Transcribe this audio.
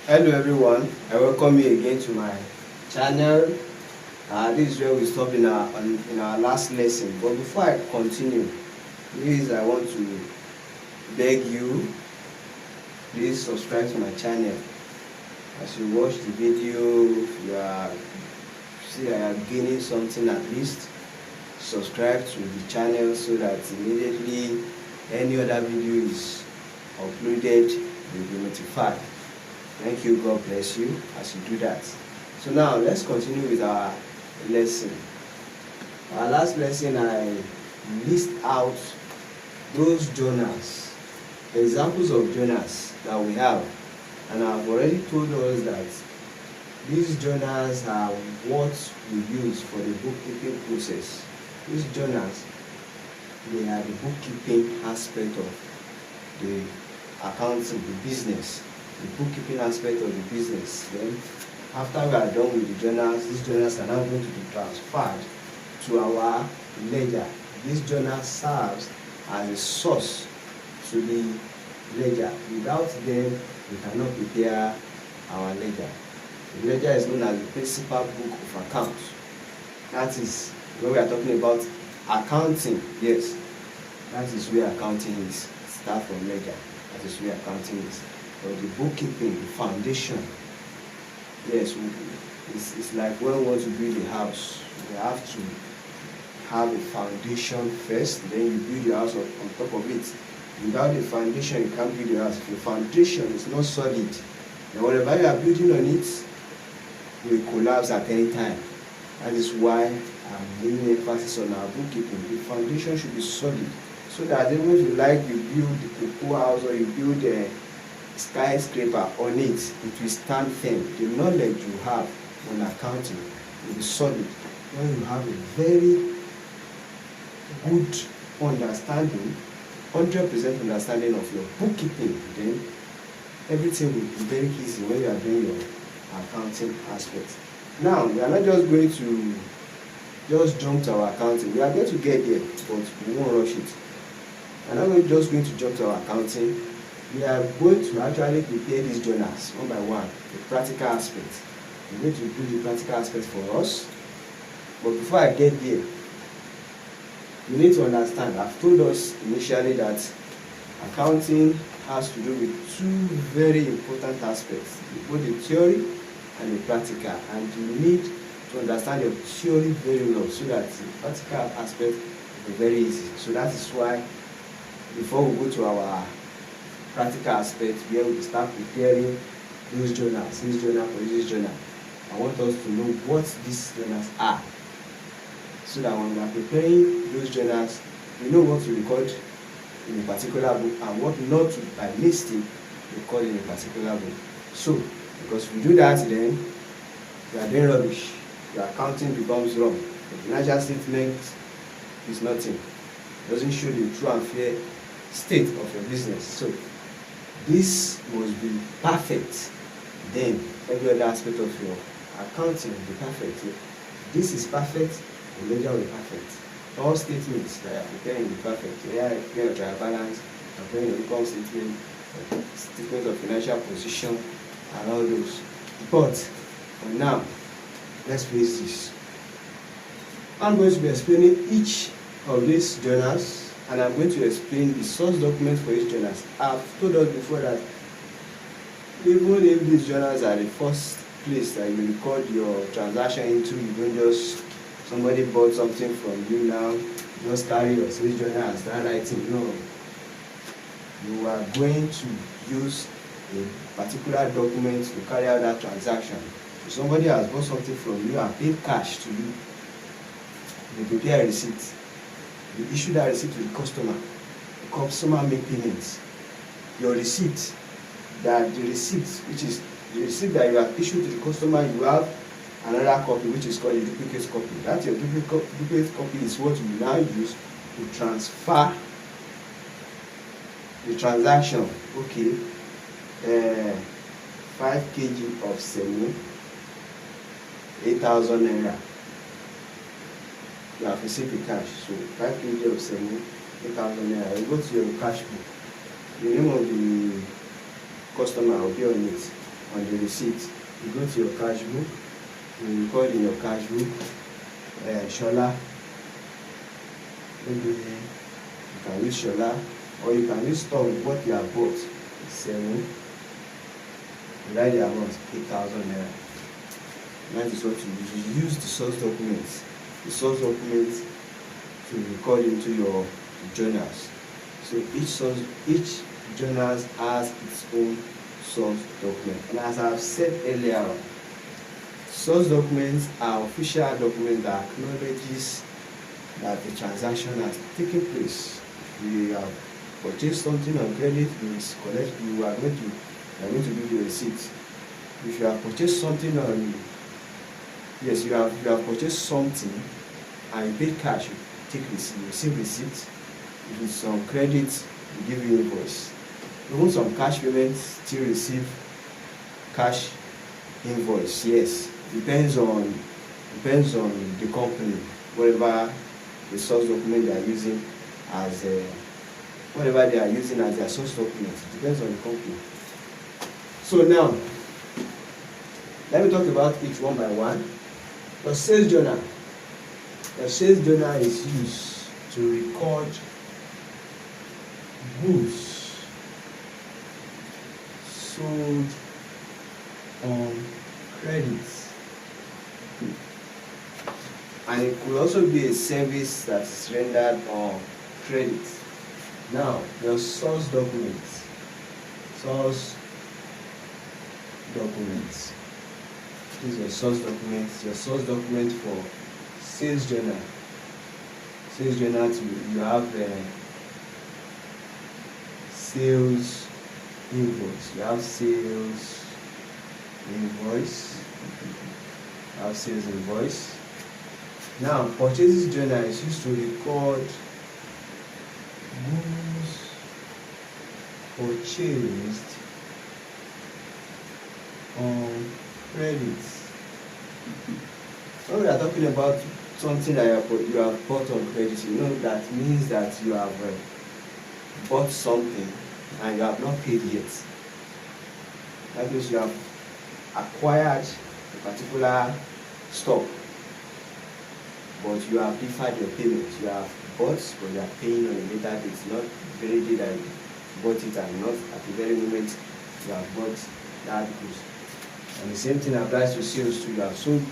Hello everyone, I welcome you again to my channel. This is where we stopped in our last lesson. But before I continue, please I want to beg you, please subscribe to my channel. As you watch the video, if you are see I am gaining something, at least subscribe to the channel so that immediately any other video is uploaded, you'll be notified. Thank you, God bless you as you do that. So now let's continue with our lesson. Our last lesson, I list out those journals, examples of journals that we have, and I've already told us that these journals are what we use for the bookkeeping process. These journals, they are the bookkeeping aspect of the accounting, the business, the bookkeeping aspect of the business. Then after we are done with the journals, these journals are now going to be transferred to our ledger. This journal serves as a source to the ledger. Without them, we cannot prepare our ledger. The ledger is known as the principal book of accounts. That is when we are talking about accounting. Yes, that is where accounting is. Start from ledger. That is where accounting is. But the bookkeeping, the foundation, yes, it's like when we want to build a house. We have to have a foundation first, then you build your house on top of it. Without the foundation, you can't build your house. If the foundation is not solid, then whatever you are building on it will collapse at any time. That is why I'm laying emphasis on our bookkeeping. The foundation should be solid, so that even if you build a cocoa house or you build a skyscraper on it, it will stand firm. The knowledge you have on accounting will be solid. When you have a very good understanding, 100% understanding of your bookkeeping, then everything will be very easy when you are doing your accounting aspect. Now, we are not just going to just jump to our accounting. We are going to get there, but we won't rush it. We are not just going to jump to our accounting. We are going to actually prepare these journals one by one, the practical aspect. We're going to do the practical aspect for us. But before I get there, you need to understand, I've told us initially that accounting has to do with two very important aspects, both the theory and the practical. And you need to understand your theory very well so that the practical aspect will be very easy. So that is why before we go to our practical aspect where we start preparing those journals, this journal for this journal, I want us to know what these journals are, so that when we are preparing those journals, we know what to record in a particular book and what not to, by mistake, record in a particular book. So, because if we do that, then you are doing rubbish. Your accounting becomes wrong. The financial statement is nothing. It doesn't show the true and fair state of your business. So, this must be perfect. Then every other aspect of your accounting will be perfect. If this is perfect, the ledger will be perfect. All statements that are preparing will be perfect. Here, prepare your trial balance, prepare your income statement, statement of financial position, and all those. But for now, let's face this. I'm going to be explaining each of these journals, and I'm going to explain the source document for each journals. I've told us before that even if these journals are the first place that you record your transaction into, you don't just, somebody bought something from you now, just carry your sales journal and start writing. No. You are going to use a particular document to carry out that transaction. If somebody has bought something from you and paid cash to you, you prepare a receipt. You issue that receipt to the customer. The customer make payments. Your receipt, which is the receipt that you have issued to the customer, you have another copy which is called a duplicate copy. That your duplicate copy is what you now use to transfer the transaction. Okay, 5 kg of semo, 8,000 naira. You have received the cash. So 5 kg of semo, 8,000 naira. You go to your cash book. The name of the customer will be on it. on the receipt. You go to your cash book, you record in your cash book, Shola, maybe you can use Shola, or you can use store with what you have bought. 7, write the amount, 8,000 naira. That is what you use the source documents. The source documents to record into your journals. So each journal has its own source document. And as I have said earlier, source documents are official documents that acknowledges that the transaction has taken place. You have purchased something on credit, you are going to give you a receipt. If you have purchased something on, yes, you have purchased something and you pay cash, you take receipt, you receive receipt. If it's on credit, we give you invoice. Even some cash payments still receive cash invoice. Yes, depends on the company, whatever the source document they are using as whatever they are using as their source document. It depends on the company. So now, let me talk about each one by one. The sales journal. The sales journal is used to record goods sold on credit, and it could also be a service that is rendered on credit. Now, your source documents. This is your source documents. Your source document for sales journal. Sales journal, you have sales invoice. You have sales invoice. You have sales invoice. Now, purchases journal is used to record goods purchased on credit. When we are talking about something that you have bought on credit, you know that means that you have bought something and you have not paid yet. That means you have acquired a particular stock, but you have deferred your payment. You have bought, but you are paying on a later date, not the very day that you bought it and not at the very moment you have bought that goods. And the same thing applies to sales too. You have sold